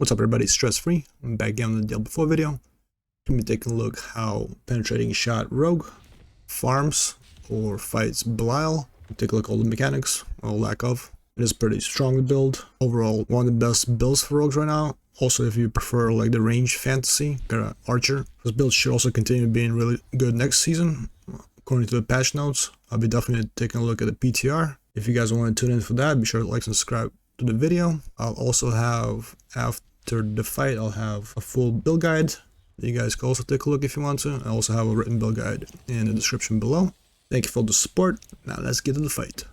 What's up everybody, Stress Free. I'm back again on the Diablo 4 video. We're going to be taking a look how penetrating shot rogue farms or fights Belial. Take a look at all the mechanics, or lack of. It is pretty strong build. Overall, one of the best builds for rogues right now. Also, if you prefer like the range fantasy, got an archer. This build should also continue being really good next season. According to the patch notes, I'll be definitely taking a look at the PTR. If you guys want to tune in for that, be sure to like and subscribe to the video. I'll also have, after the fight, I'll have a full build guide. You guys can also take a look if you want to. I also have a written build guide in the description below. Thank you for the support. Now let's get to the fight.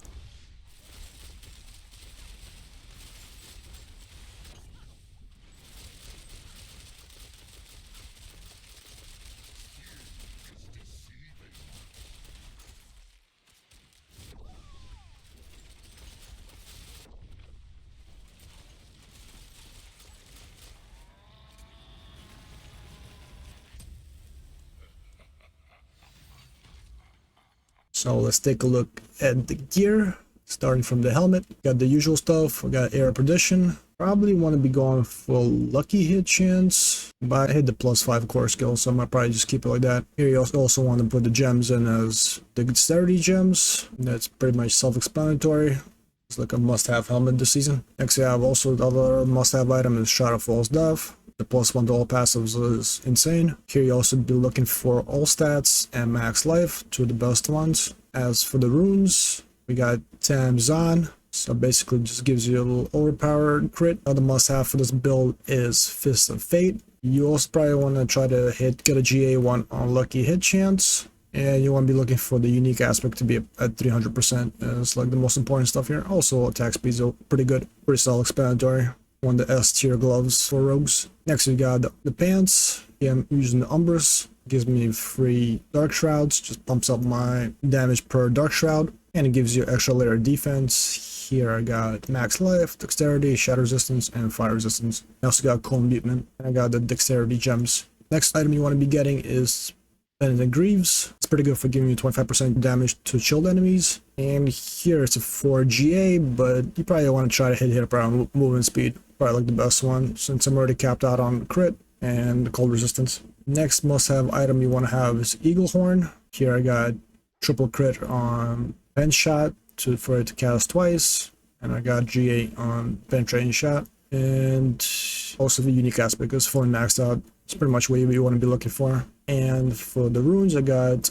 So let's take a look at the gear. Starting from the helmet, got the usual stuff. We got air perdition. Probably want to be going for lucky hit chance, but I hit the +5 core skill, so I might probably just keep it like that. Here you also want to put the gems in as the dexterity gems. That's pretty much self-explanatory. It's like a must-have helmet this season. Next, you have also the other must-have item is Shot of False Death. The +1 to all passives is insane. Here you also be looking for all stats and max life, two of the best ones. As for the runes, we got Tam's on, so basically just gives you a little overpowered crit. Another must-have for this build is Fist of Fate. You also probably want to try to get a GA one on lucky hit chance, and you want to be looking for the unique aspect to be at 300%. It's like the most important stuff here. Also attack speeds are pretty good, pretty self-explanatory. One of the S tier gloves for rogues. Next we got the pants. Yeah, I'm using the Umbrus. Gives me free dark shrouds, just pumps up my damage per dark shroud, and it gives you extra layer of defense. Here I got max life, dexterity, shatter resistance, and fire resistance. I also got cold imbuement, and I got the dexterity gems. Next item you want to be getting is Penitent Greaves. It's pretty good for giving you 25% damage to chilled enemies. And here it's a 4 GA, but you probably want to try to hit up around movement speed. Probably like the best one, since I'm already capped out on crit and the cold resistance. Next must-have item you want to have is Eagle Horn. Here I got triple crit on pen shot for it to cast twice, and I got GA on penetrating shot. And also the unique aspect is fully maxed out. It's pretty much what you want to be looking for. And for the runes, I got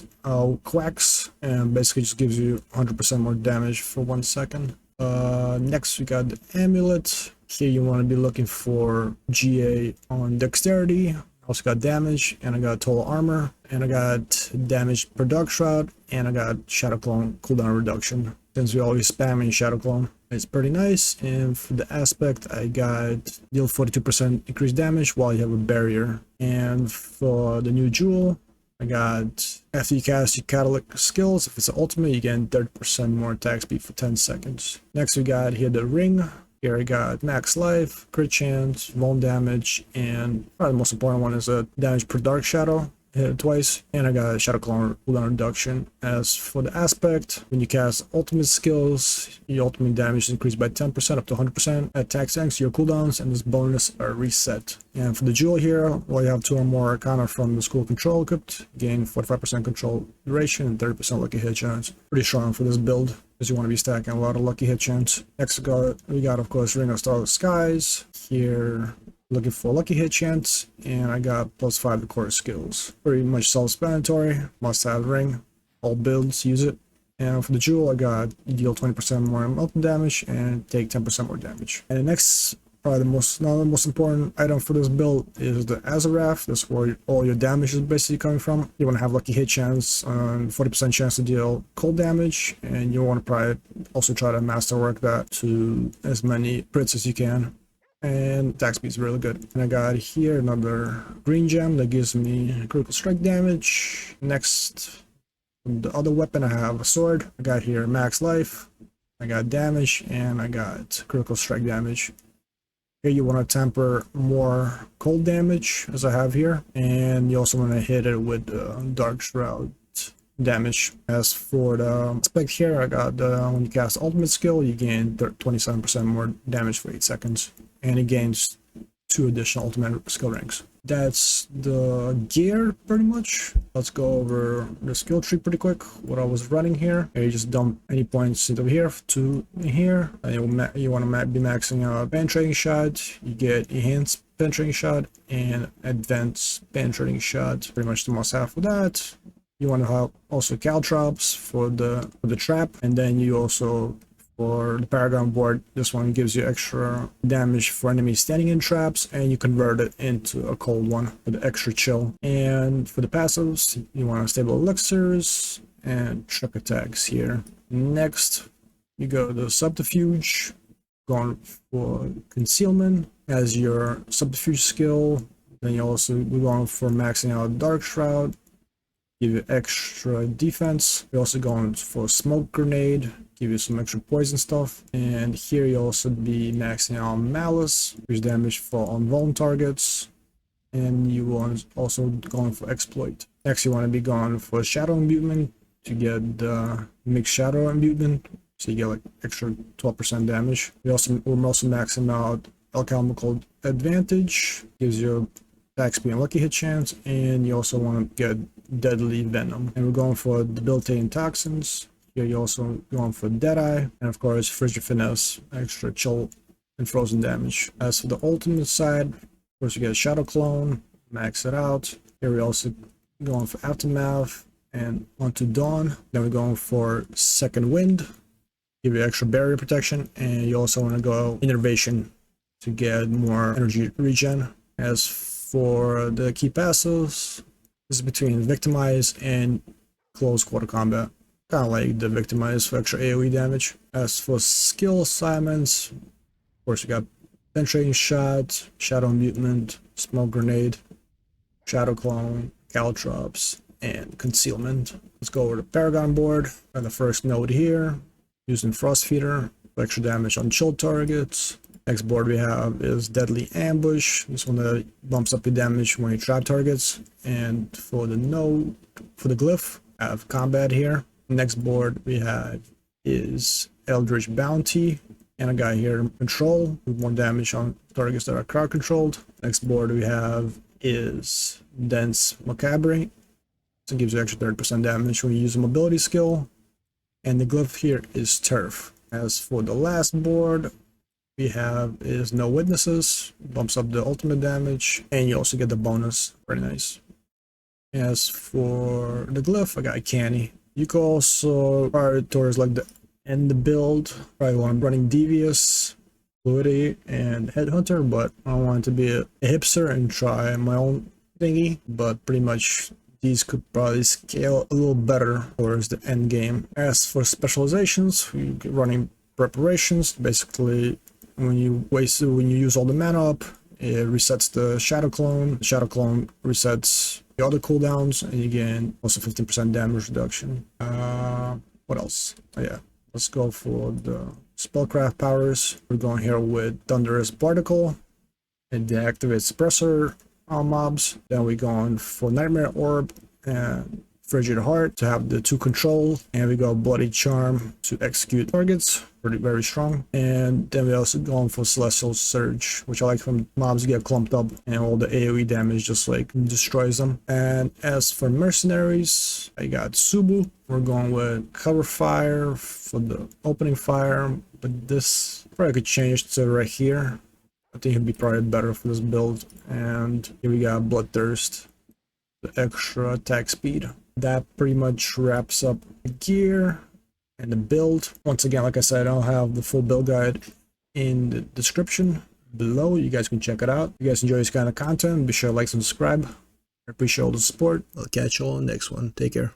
Quacks, and basically just gives you 100% more damage for 1 second. Next we got the amulet. Here you want to be looking for GA on dexterity. Also got damage, and I got total armor, and I got damage per dark shroud, and I got shadow clone cooldown reduction. Since we always spamming shadow clone, it's pretty nice. And for the aspect, I got deal 42% increased damage while you have a barrier. And for the new jewel, I got after you cast your catalytic skills, if it's an ultimate, you get 30% more attack speed for 10 seconds. Next we got here the ring. Here I got max life, crit chance, vuln damage, and probably the most important one is a damage per dark shadow. Hit it twice, and I got a shadow clone cooldown reduction. As for the aspect, when you cast ultimate skills, your ultimate damage is increased by 10% up to 100%. Attack tanks, your cooldowns, and this bonus are reset. And for the jewel here, well, you have 2 or more arcana from the school control equipped, gain 45% control duration and 30% lucky hit chance. Pretty strong for this build, because you want to be stacking a lot of lucky hit chance. Next we got of course Ring of Starless Skies. Here looking for lucky hit chance, and I got +5 to core skills. Pretty much self-explanatory. Must have ring. All builds use it. And for the jewel, I got deal 20% more melting damage and take 10% more damage. And the next, probably the most important item for this build is the Azarath. That's where all your damage is basically coming from. You want to have lucky hit chance and 40% chance to deal cold damage, and you want to probably also try to masterwork that to as many crits as you can. And attack speed is really good. And I got here another green gem that gives me critical strike damage. Next, the other weapon, I have a sword. I got here max life, I got damage, and I got critical strike damage. Here you want to temper more cold damage, as I have here, and you also want to hit it with dark shroud damage. As for the spec here, I got when you cast ultimate skill, you gain 27% more damage for 8 seconds, and it gains 2 additional ultimate skill ranks. That's the gear pretty much. Let's go over the skill tree pretty quick. What I was running here. You just dump any points into here to here. And you want to be maxing out penetrating shot. You get enhanced penetrating shot and advanced penetrating shot. Pretty much the must have for that. You want to have also caltrops for the trap, and then you also, for the Paragon board, this one gives you extra damage for enemies standing in traps, and you convert it into a cold one for the extra chill. And for the passives, you want stable elixirs and truck attacks here. Next, you go to subterfuge, going for concealment as your subterfuge skill. Then you also we're going for maxing out dark shroud, give you extra defense. You're also going for smoke grenade, give you some extra poison stuff. And here you also be maxing out malice, increase damage for unvulnerable targets. And you want also going for exploit. Next, you want to be going for shadow imbuement to get the mixed shadow imbuement, so you get like extra 12% damage. We're also maxing out alchemical advantage, gives you attack speed and lucky hit chance, and you also want to get deadly venom. And we're going for debilitating toxins. Here you're also going for Deadeye, and of course frigid finesse, extra chill and frozen damage. As for the ultimate side, of course you get a shadow clone, max it out. Here we're also going for aftermath and onto dawn. Then we're going for second wind, give you extra barrier protection, and you also want to go innervation to get more energy regen. As for the key passives, this is between victimize and close quarter combat. Kind of like the victimize for extra AoE damage. As for skill assignments, of course you got penetrating shot, shadow imbuement, smoke grenade, shadow clone, caltrops, and concealment. Let's go over the Paragon board. And the first node here, using Frost Feeder for extra damage on chilled targets. Next board we have is Deadly Ambush. This one that bumps up your damage when you trap targets. And for the node, for the glyph, I have Combat here. Next board we have is Eldritch Bounty. And I got here Control with more damage on targets that are crowd controlled. Next board we have is Dense Macabre. So it gives you extra 30% damage when you use a mobility skill. And the glyph here is Turf. As for the last board, we have is No Witnesses, bumps up the ultimate damage, and you also get the bonus. Very nice. As for the glyph, I got Canny. You can also prioritize towards like the end the build. Probably want running Devious, Fluidity, and Headhunter, but I want to be a hipster and try my own thingy. But pretty much these could probably scale a little better towards the end game. As for specializations, we get running preparations. Basically, when you use all the mana up, it resets the shadow clone. The shadow clone resets the other cooldowns, and you gain also 15% damage reduction. What else? Oh yeah, let's go for the spellcraft powers. We're going here with Thunderous Particle. It deactivates suppressor mobs. Then we're going for Nightmare Orb and Frigid Heart to have the 2 control, and we go Bloody Charm to execute targets. Very strong. And then we also going for Celestial Surge, which I like when mobs get clumped up and all the AoE damage just like destroys them. And as for mercenaries, I got Subu. We're going with Cover Fire for the opening fire, but this probably could change to right here. I think it'd be probably better for this build. And here we got Bloodthirst, the extra attack speed. That pretty much wraps up the gear and the build. Once again, like I said, I'll have the full build guide in the description below. You guys can check it out. If you guys enjoy this kind of content, be sure to like and subscribe. I appreciate all the support. I'll catch you all in the next one. Take care.